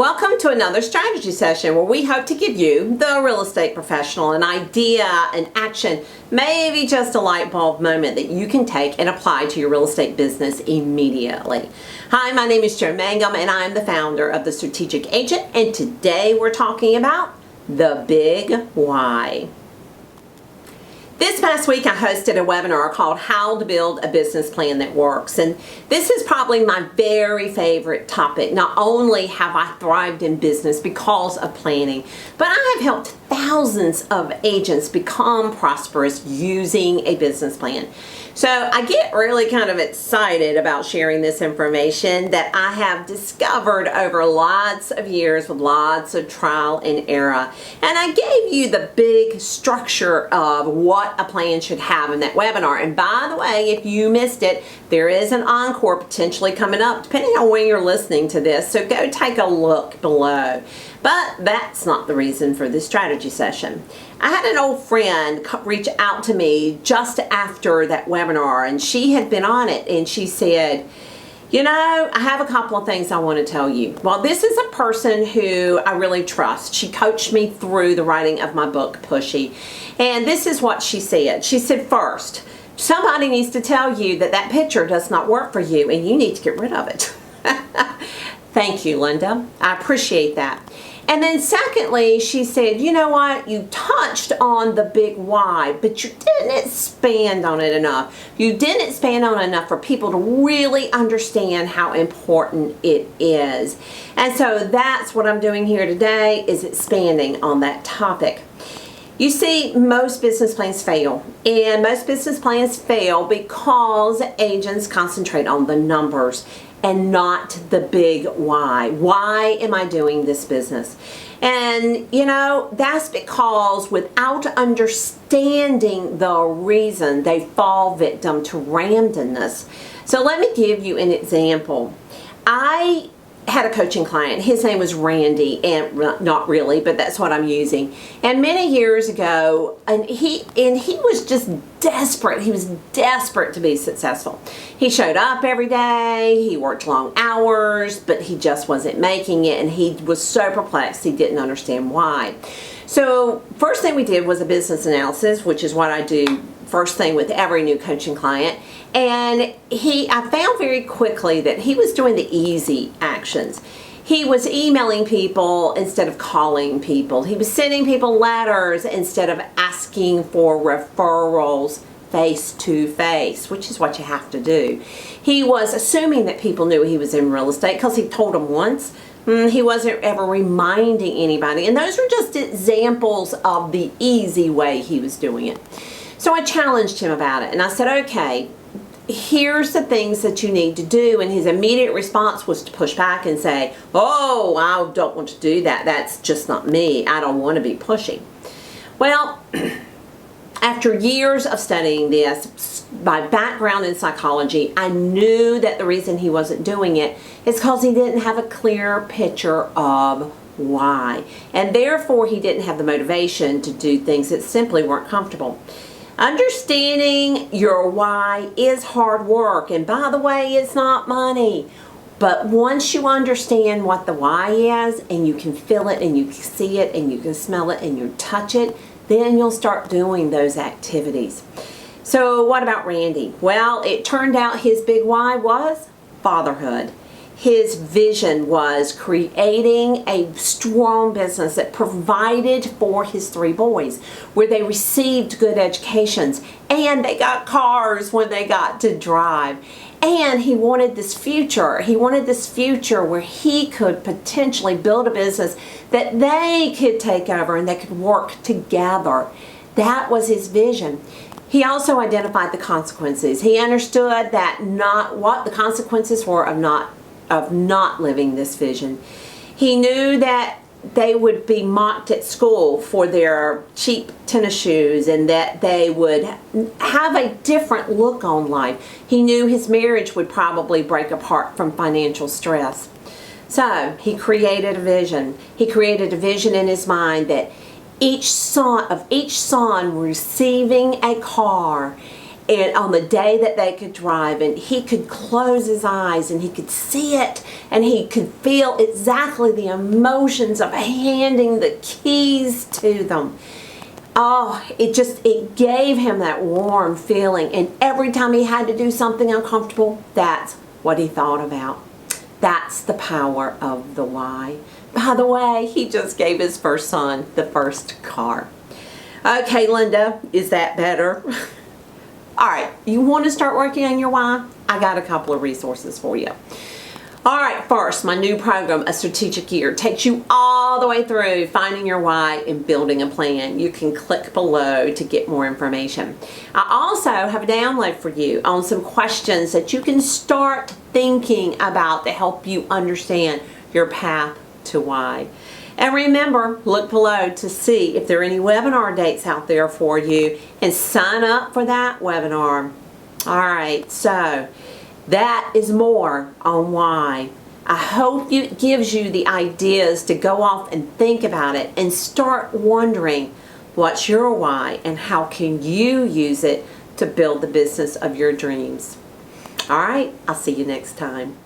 Welcome to another strategy session where we hope to give you, the real estate professional, an idea, an action, maybe just a light bulb moment that you can take and apply to your real estate business immediately. Hi, my name is Mangum and I am the founder of The Strategic Agent, and today we're talking about the big why. This past week I hosted a webinar called How to Build a Business Plan That Works, and this is probably my very favorite topic. Not only have I thrived in business because of planning, but I have helped thousands of agents become prosperous using a business plan. So I get really kind of excited about sharing this information that I have discovered over lots of years with lots of trial and error. And I gave you the big structure of what a plan should have in that webinar. And by the way, if you missed it, there is an encore potentially coming up depending on when you're listening to this. So go take a look below. But that's not the reason for this strategy session. I had an old friend reach out to me just after that webinar, and she had been on it, and she said, you know, I have a couple of things I want to tell you. Well, this is a person who I really trust. She coached me through the writing of my book, Pushy. And this is what she said. She said, first, somebody needs to tell you that that picture does not work for you and you need to get rid of it. Thank you, Linda. I appreciate that. And then secondly, she said, you know what, you touched on the big why, but you didn't expand on it enough. You didn't expand on it enough for people to really understand how important it is. And so that's what I'm doing here today, is expanding on that topic. You see, most business plans fail, and most business plans fail because agents concentrate on the numbers and not the big why. Why am I doing this business? And you know, that's because without understanding the reason, they fall victim to randomness. So let me give you an example. I had a coaching client. His name was Randy, and not really, but that's what I'm using. And many years ago, and he was just desperate. He was desperate to be successful. He showed up every day. He worked long hours, but he just wasn't making it, and he was so perplexed. He didn't understand why. So first thing we did was a business analysis, which is what I do first thing with every new coaching client. And I found very quickly that he was doing the easy actions. He was emailing people instead of calling people. He was sending people letters instead of asking for referrals face to face, which is what you have to do. He was assuming that people knew he was in real estate because he told them once. He wasn't ever reminding anybody. And those were just examples of the easy way he was doing it. So I challenged him about it, and I said, okay, here's the things that you need to do. And his immediate response was to push back and say, oh, I don't want to do that. That's just not me. I don't want to be pushy. Well, after years of studying this, my background in psychology, I knew that the reason he wasn't doing it is because he didn't have a clear picture of why. And therefore, he didn't have the motivation to do things that simply weren't comfortable. Understanding your why is hard work, and by the way, it's not money. But once you understand what the why is, and you can feel it, and you can see it, and you can smell it, and you touch it, then you'll start doing those activities. So what about Randy? Well, it turned out his big why was fatherhood. His vision was creating a strong business that provided for his 3 boys, where they received good educations and they got cars when they got to drive. And he wanted this future. He wanted this future where he could potentially build a business that they could take over and they could work together. That was his vision. He also identified the consequences. He understood that what the consequences were of not living this vision. He knew that they would be mocked at school for their cheap tennis shoes and that they would have a different look on life. He knew his marriage would probably break apart from financial stress. So he created a vision. He created a vision in his mind that each son receiving a car and on the day that they could drive, and he could close his eyes and he could see it, and he could feel exactly the emotions of handing the keys to them. Oh, it gave him that warm feeling, and every time he had to do something uncomfortable, that's what he thought about. That's the power of the why. By the way, he just gave his first son the first car. Okay, Linda, is that better? All right, you want to start working on your why? I got a couple of resources for you. All right, first, my new program, A Strategic Year, takes you all the way through finding your why and building a plan. You can click below to get more information. I also have a download for you on some questions that you can start thinking about to help you understand your path to why. And remember, look below to see if there are any webinar dates out there for you and sign up for that webinar. All right, so that is more on why. I hope it gives you the ideas to go off and think about it and start wondering what's your why and how can you use it to build the business of your dreams. All right, I'll see you next time.